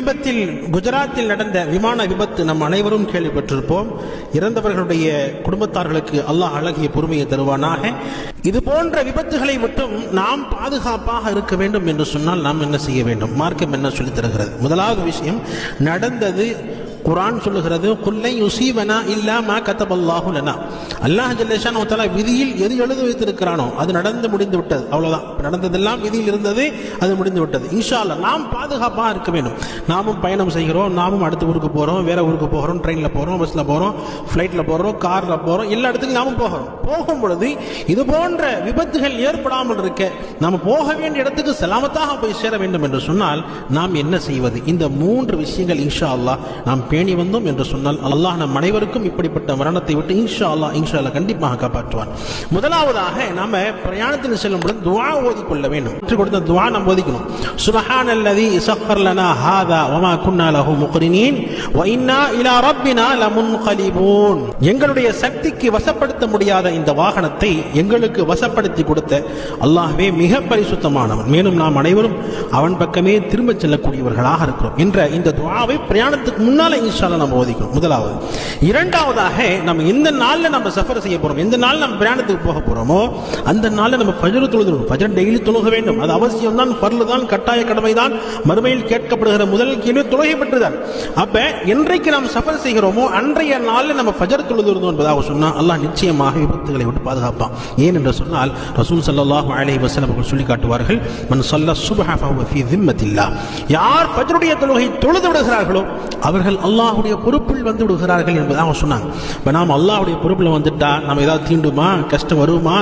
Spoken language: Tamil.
சமீபத்தில் குஜராத்தில் நடந்த விமான விபத்து நம் அனைவரும் கேள்விப்பட்டிருப்போம். இறந்தவர்களுடைய குடும்பத்தார்களுக்கு அல்லாஹ் அழகிய பொறுமையை தருவானாக. இது போன்ற விபத்துகளை விட்டும் நாம் பாதுகாப்பாக இருக்க வேண்டும் என்று சொன்னால் நாம் என்ன செய்ய வேண்டும்? மார்க்கம் என்ன சொல்லித் தருகிறது? முதலாவது விஷயம், நடந்தது குர்ஆன் சொல்லுகிறது, குல்லை யுஸீபனா இல்லா மா கதபல்லாஹு லனா. அல்லாஹ் ஜல்ல ஷானஹு வ தஆலா விதியில் எது எழுதி வைத்திருக்கிறானோ அது நடந்து முடிந்து விட்டது, அவ்வளவுதான். நடந்ததெல்லாம் விதியில் இருந்தது, அது முடிந்து விட்டது. இன்ஷா அல்லாஹ் நாம் பாதுகாப்பாக இருக்க வேண்டும். நாமும் பயணம் செய்கிறோம், நாமும் அடுத்த ஊருக்கு போகிறோம், வேற ஊருக்கு போகிறோம், ட்ரெயினில் போகிறோம், பஸ்ஸில் போகிறோம், ஃப்ளைட்டில் போகிறோம், காரில் போகிறோம், எல்லா இடத்துக்கும் நாமும் போகிறோம். போகும் பொழுது இது போன்ற விபத்துகள் ஏற்படாமல் இருக்க நாம் போக வேண்டிய இடத்துக்கு சலாமத்தாக போய் சேர வேண்டும் என்று சொன்னால் நாம் என்ன செய்வது? இந்த 3 விஷயங்கள் இன்ஷா அல்லாஹ் நாம் பேணி வந்தோம் என்று சொன்னால் அல்லாஹ் நம் அனைவருக்கும் இப்படிப்பட்ட மரணத்தை விட்டு இன்ஷா அல்லாஹ் கண்டிப்பாக காப்பாற்றுவான். முதலாவதாக நாம பிரயாணத்தில் செல்லும் பொழுது துஆ ஓதிக்கொள்ள வேண்டும். கொடுத்த துஆ நாம் ஓதிக்கணும். சுப்ஹானல்லதி சக்கர் லனா ஹாதா வமா குன்னா லஹு முக்ரினீன் வ இன்னா இலா ரப்பினா லமுன்கலிபூன். எங்களுடைய சக்திக்கு வசப்படுத்த முடியாத இந்த வாகனத்தை எங்களுக்கு வசப்படுத்தி கொடுத்த அல்லாஹ்வே மிக பரிசுத்தமானவன், மேலும் நாம் அனைவரும் அவன் பக்கமே திரும்ப செல்லக்கூடியவர்களாக இருக்கிறோம் என்ற இந்த துஆவை பிரயாணத்துக்கு முன்னால இன்ஷா அல்லாஹ் நம்ம ஓதிக்கணும். முதலாவது. இரண்டாவதாக, நம்ம எந்த நாள்ல நம்ம சஃபர் செய்ய போறோம், எந்த நாள் நம்ம பிரயாணத்துக்கு போக போறோமோ அந்த நாள்ல நம்ம ஃபஜ்ர் தொழுகிறோம். ஃபஜ்ர் டெய்லி தொழுக வேண்டும். அது அவசியம் தான், ஃபர்ல் தான், கட்டாய கடமை தான். மறுமையில் கேட்கப்படுகிற முதல் கேள்வி தொழுகை பற்றிதான். அப்ப என்றைக்கு நாம் சஃபர் செய்கிறோமோ அன்றைய நாள்ல நம்ம ஃபஜ்ர் தொழுகிறோம் என்பதாக சொன்னா அல்லாஹ் நிச்சயமாக விபத்துகளை விட்டு பாதுகாப்பான். ஏன் என்று சொன்னால் ரசூல் ஸல்லல்லாஹு அலைஹி வஸல்லம் அவர்கள் சொல்லி காட்டுவார்கள், மன் ஸல்ல சுப்ஹ ஃபஹுவ ஃபீ திம்மத்தில்லாஹ். யார் ஃபஜ்ருடைய தொழுகை தொழுது விடுகிறார்களோ அவர்கள் அல்லாஹ்வுடைய பொறுப்பில் வந்து விடுகிறார்கள் என்பதாக சொன்னாங்க. நாம் அல்லாஹ்வுடைய பொறுப்பில் வந்துட்டா நம்ம ஏதாவது தீண்டுமா, கஷ்டம் வருமா?